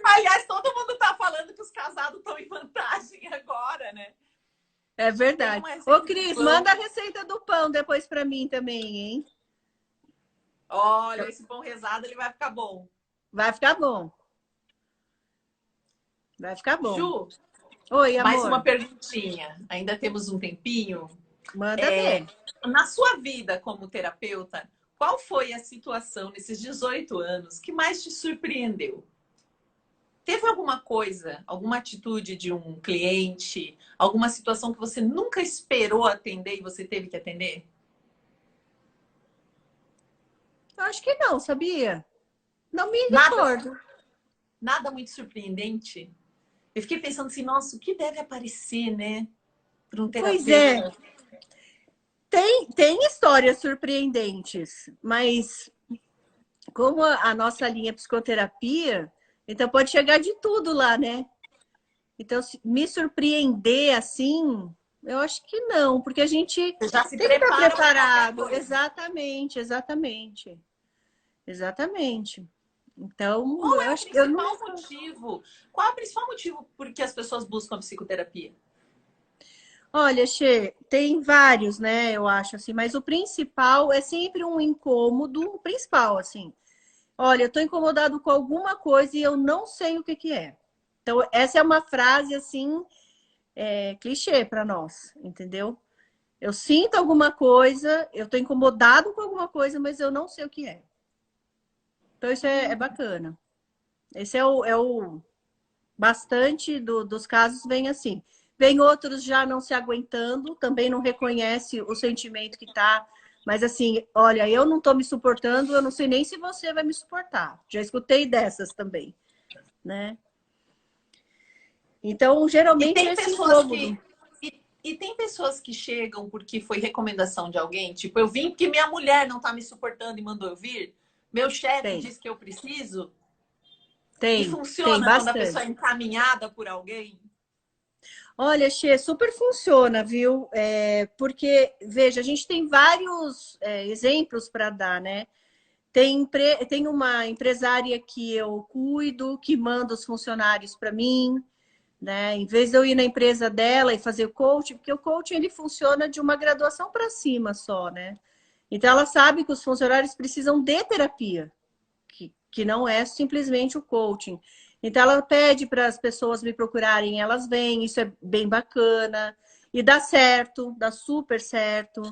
Aliás, todo mundo tá falando que os casados estão em vantagem agora, né? É verdade. Ô, Cris, manda a receita do pão depois para mim também, hein? Olha, esse pão rezado, ele vai ficar bom. Vai ficar bom. Vai ficar bom. Ju, oi, amor. Mais uma perguntinha. Ainda temos um tempinho. Manda ver. Na sua vida como terapeuta, qual foi a situação nesses 18 anos que mais te surpreendeu? Teve alguma coisa, alguma atitude de um cliente, alguma situação que você nunca esperou atender e você teve que atender? Acho que não, sabia? Não me recordo. Nada muito surpreendente? Eu fiquei pensando assim, nossa, o que deve aparecer, né? Para um terapeuta. Pois é. Tem histórias surpreendentes, mas como a nossa linha é psicoterapia, então pode chegar de tudo lá, né? Então, me surpreender assim, eu acho que não, porque a gente já se tem que estar preparado. Exatamente. Então, qual é eu acho que eu não... Qual é o principal motivo por que as pessoas buscam a psicoterapia? Olha, Xê, tem vários, né? Eu acho assim, mas o principal é sempre um incômodo, o principal, assim. Olha, eu tô incomodado com alguma coisa e eu não sei o que que é. Então, essa é uma frase assim, clichê para nós, entendeu? Eu sinto alguma coisa, eu tô incomodado com alguma coisa, mas eu não sei o que é. Então, isso é bacana. Esse é o bastante dos casos vem assim. Vem outros já não se aguentando, também não reconhece o sentimento que tá. Mas assim, olha, eu não tô me suportando, eu não sei nem se você vai me suportar. Já escutei dessas também, né? Então, E geralmente é tem esse pessoas incômodo. que. E tem pessoas que chegam porque foi recomendação de alguém. Tipo, eu vim porque minha mulher não tá me suportando e mandou eu vir. Meu chefe Tem, disse que eu preciso. E tem funciona quando a pessoa é bastante. encaminhada por alguém. Olha, Xê, super funciona, viu? Porque, veja, a gente tem vários exemplos para dar, né? Tem uma empresária que eu cuido, que manda os funcionários para mim, né? Em vez de eu ir na empresa dela e fazer o coaching, porque o coaching ele funciona de uma graduação para cima só, né? Então ela sabe que os funcionários precisam de terapia, que não é simplesmente o coaching. Então ela pede para as pessoas me procurarem, elas vêm, isso é bem bacana. E dá certo, dá super certo.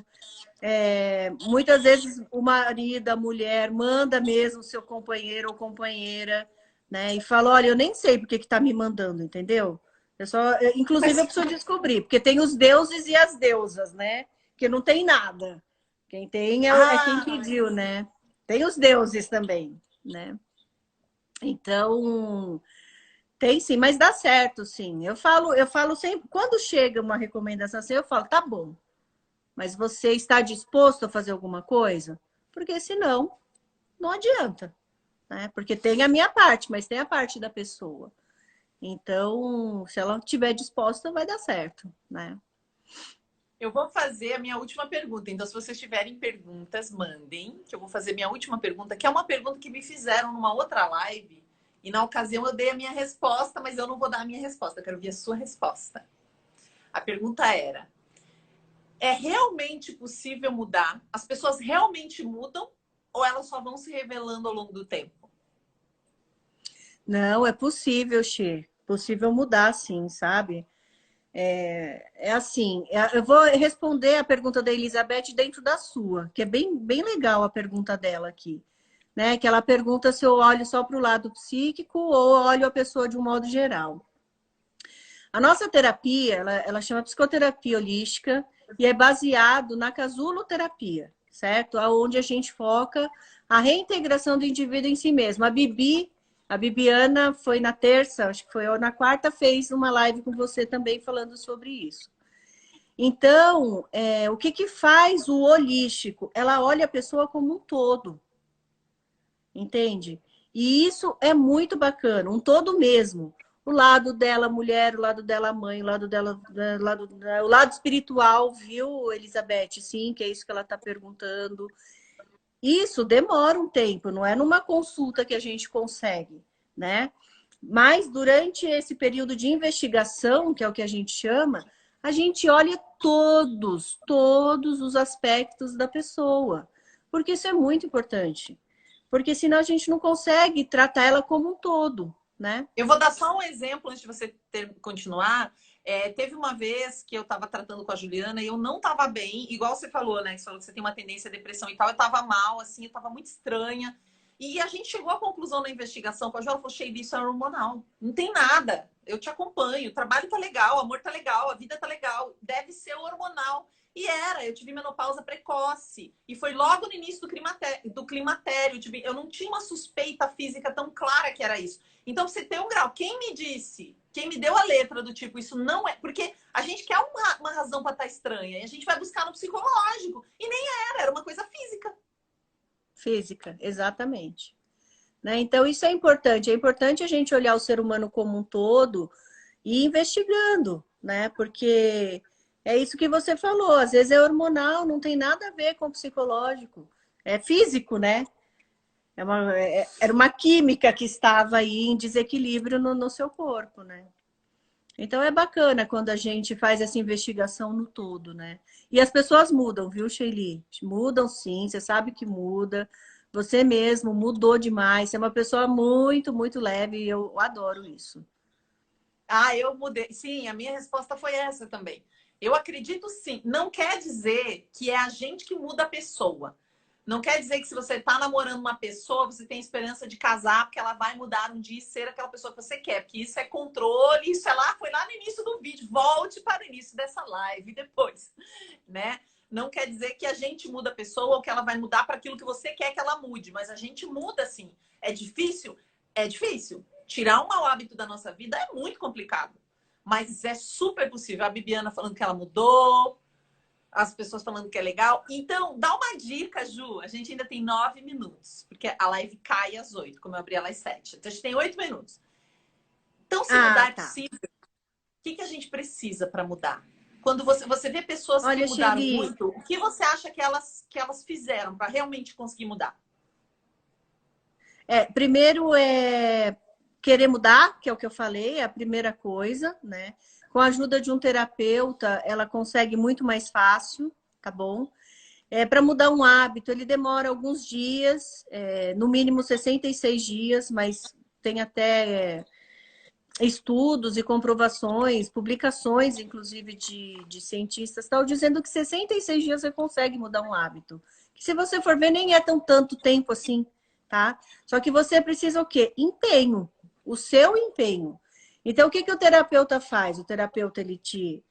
Muitas vezes o marido, a mulher, manda mesmo seu companheiro ou companheira, né? E fala, olha, eu nem sei por que está me mandando, entendeu? Inclusive, eu Mas, preciso descobrir, porque tem os deuses e as deusas, né? Que não tem nada. Quem tem é quem pediu, né? Tem os deuses também, né? Então, tem sim, mas dá certo, sim. Eu falo sempre, quando chega uma recomendação assim, eu falo, tá bom, mas você está disposto a fazer alguma coisa? Porque senão, não adianta, né? Porque tem a minha parte, mas tem a parte da pessoa. Então, se ela estiver disposta, vai dar certo, né? eu vou fazer a minha última pergunta. Então, se vocês tiverem perguntas, mandem, que eu vou fazer minha última pergunta, que é uma pergunta que me fizeram numa outra live. E na ocasião eu dei a minha resposta, mas eu não vou dar a minha resposta, eu quero ver a sua resposta. A pergunta era: é realmente possível mudar? As pessoas realmente mudam ou elas só vão se revelando ao longo do tempo? Não, é possível, Xê. Possível mudar, sim, sabe? É assim, eu vou responder a pergunta da Elizabeth dentro da sua, que é bem, bem legal a pergunta dela aqui, né? Que ela pergunta se eu olho só para o lado psíquico ou olho a pessoa de um modo geral. A nossa terapia, ela chama psicoterapia holística e é baseado na casuloterapia, certo? Onde a gente foca a reintegração do indivíduo em si mesmo. A Bibiana foi na terça, acho que foi, ou na quarta, fez uma live com você também falando sobre isso. Então, o que que faz o holístico? Ela olha a pessoa como um todo, entende? E isso é muito bacana, um todo mesmo. O lado dela mulher, o lado dela mãe, o lado espiritual, viu, Elizabeth? Sim, que é isso que ela está perguntando. Isso demora um tempo, não é numa consulta que a gente consegue, né? Mas durante esse período de investigação, que é o que a gente chama, a gente olha todos os aspectos da pessoa, porque isso é muito importante. Porque senão a gente não consegue tratar ela como um todo, né? Eu vou dar só um exemplo antes de você continuar. Teve uma vez que eu estava tratando com a Juliana e eu não estava bem, igual você falou, né? Você falou que você tem uma tendência à depressão e tal. Eu estava mal, assim, eu estava muito estranha. E a gente chegou à conclusão na investigação com a Joana, falou, Sheila, isso é hormonal. Não tem nada. Eu te acompanho. O trabalho tá legal, o amor tá legal, a vida tá legal. Deve ser hormonal. E era, eu tive menopausa precoce. E foi logo no início do climatério. Eu não tinha uma suspeita física tão clara que era isso. Então, você tem um grau. Quem me disse, quem me deu a letra do tipo, isso não é. Porque a gente quer uma razão para estar estranha. E a gente vai buscar no psicológico. E nem era uma coisa física. Física, exatamente. Né? Então, isso é importante. É importante a gente olhar o ser humano como um todo e ir investigando, né? Porque é isso que você falou. Às vezes é hormonal, não tem nada a ver com o psicológico. É físico, né? Era uma química que estava aí em desequilíbrio no seu corpo, né? Então é bacana quando a gente faz essa investigação no todo, né? E as pessoas mudam, viu, Sheili? Mudam sim, você sabe que muda. Você mesmo mudou demais. Você é uma pessoa muito, muito leve e eu adoro isso. Ah, eu mudei. Sim, a minha resposta foi essa também. Eu acredito sim. Não quer dizer que é a gente que muda a pessoa. Não quer dizer que se você está namorando uma pessoa, você tem esperança de casar, porque ela vai mudar um dia e ser aquela pessoa que você quer. Porque isso é controle, isso é lá, foi lá no início do vídeo. Volte para o início dessa live depois, né? Não quer dizer que a gente muda a pessoa ou que ela vai mudar para aquilo que você quer que ela mude, mas a gente muda sim. É difícil? É difícil. Tirar um mau hábito da nossa vida é muito complicado. Mas é super possível. A Bibiana falando que ela mudou, as pessoas falando que é legal. Então, dá uma dica, Ju. A gente ainda tem 9 minutos, porque a live cai às 8, como eu abri ela às 7. Então, a gente tem 8 minutos. Então, se Ah, mudar é tá. possível, o que a gente precisa para mudar? Quando você vê pessoas que Olha, mudaram Sheili, muito, o que você acha que elas fizeram para realmente conseguir mudar? primeiro é querer mudar, que é o que eu falei, é a primeira coisa, né? Com a ajuda de um terapeuta, ela consegue muito mais fácil, tá bom? Para mudar um hábito, ele demora alguns dias, no mínimo 66 dias, mas tem até estudos e comprovações, publicações, inclusive, de cientistas, tal, dizendo que 66 dias você consegue mudar um hábito. Que se você for ver, nem é tão tanto tempo assim, tá? Só que você precisa o quê? Empenho. O seu empenho. Então, o que o terapeuta faz? O terapeuta, ele te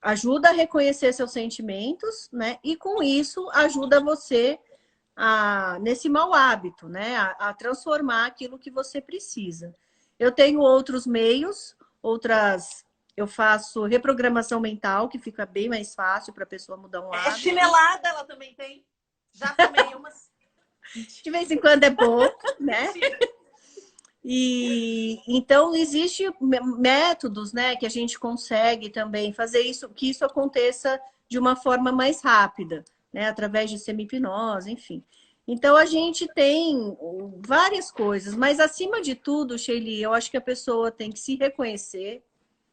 ajuda a reconhecer seus sentimentos, né? E com isso, ajuda você nesse mau hábito, né? A transformar aquilo que você precisa. Eu tenho outros meios, outras. Eu faço reprogramação mental, que fica bem mais fácil para a pessoa mudar um É hábito. chinelada, ela também tem. Já tomei umas. De vez em quando é bom, né? Mentira. E então existe métodos, né, que a gente consegue também fazer isso, que isso aconteça de uma forma mais rápida, né, através de semi-hipnose, enfim. Então a gente tem várias coisas, mas acima de tudo, Sheili, eu acho que a pessoa tem que se reconhecer,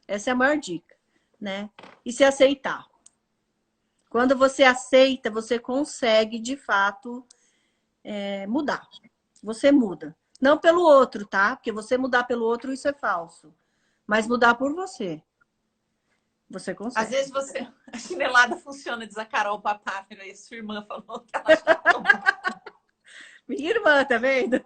essa é a maior dica, né? E se aceitar. Quando você aceita, você consegue de fato mudar. Você muda. Não pelo outro, tá? Porque você mudar pelo outro, isso é falso. Mas mudar por você. Você Às consegue. vezes você. A chinelada funciona, diz a Carol Papávera, e sua irmã falou que ela já tomou. Minha irmã, tá vendo?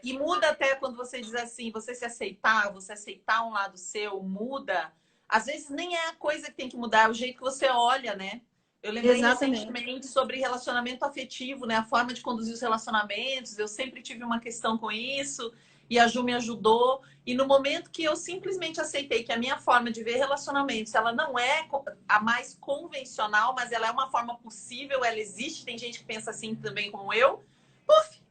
E muda até quando você diz assim, você aceitar um lado seu, muda. Às vezes nem é a coisa que tem que mudar, é o jeito que você olha, né? Eu lembrei Exatamente. recentemente sobre relacionamento afetivo, né? A forma de conduzir os relacionamentos. Eu sempre tive uma questão com isso e a Ju me ajudou. E no momento que eu simplesmente aceitei que a minha forma de ver relacionamentos, ela não é a mais convencional, mas ela é uma forma possível, ela existe. Tem gente que pensa assim também como eu. Puf,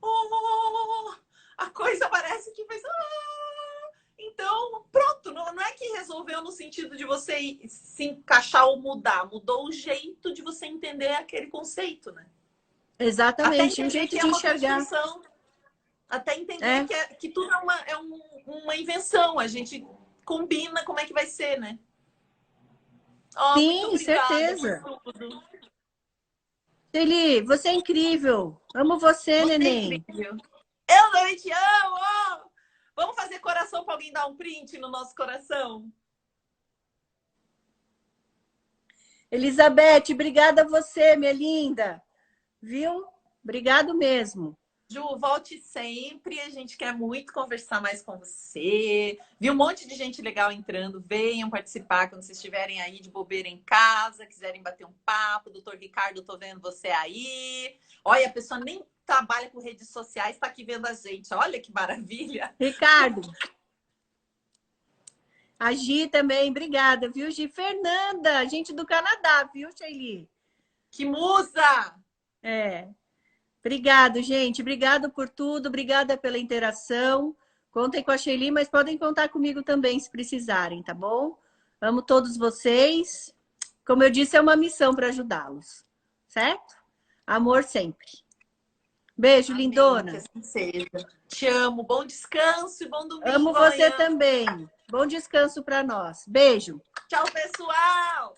oh, a coisa parece que fez. Então, pronto, não é que resolveu no sentido de você se encaixar ou mudar, mudou o jeito de você entender aquele conceito, né? Até Exatamente. E o entender jeito que é de uma enxergar. construção, até entender É. que tudo uma invenção, a gente combina como é que vai ser, né? Oh, muito Sim, obrigada por certeza. tudo. Eli, você é incrível. Amo você, Você é neném. incrível. Eu também te amo! Oh! Vamos fazer coração para alguém dar um print no nosso coração? Elizabeth, obrigada a você, minha linda. Viu? Obrigado mesmo. Ju, volte sempre. A gente quer muito conversar mais com você. Vi um monte de gente legal entrando. Venham participar quando vocês estiverem aí de bobeira em casa, quiserem bater um papo. Doutor Ricardo, tô vendo você aí. Olha, a pessoa nem trabalha com redes sociais, está aqui vendo a gente. Olha que maravilha. Ricardo, a Gi também, obrigada, viu, Gi? Fernanda, gente do Canadá, viu, Sheili? Que musa! É. Obrigado, gente. Obrigado por tudo. Obrigada pela interação. Contem com a Sheili, mas podem contar comigo também se precisarem, tá bom? Amo todos vocês. Como eu disse, é uma missão para ajudá-los, certo? Amor sempre. Beijo, Amém, que lindona. assim seja. Te amo. Bom descanso e bom domingo Amo você amanhã. também. Bom descanso para nós. Beijo. Tchau, pessoal!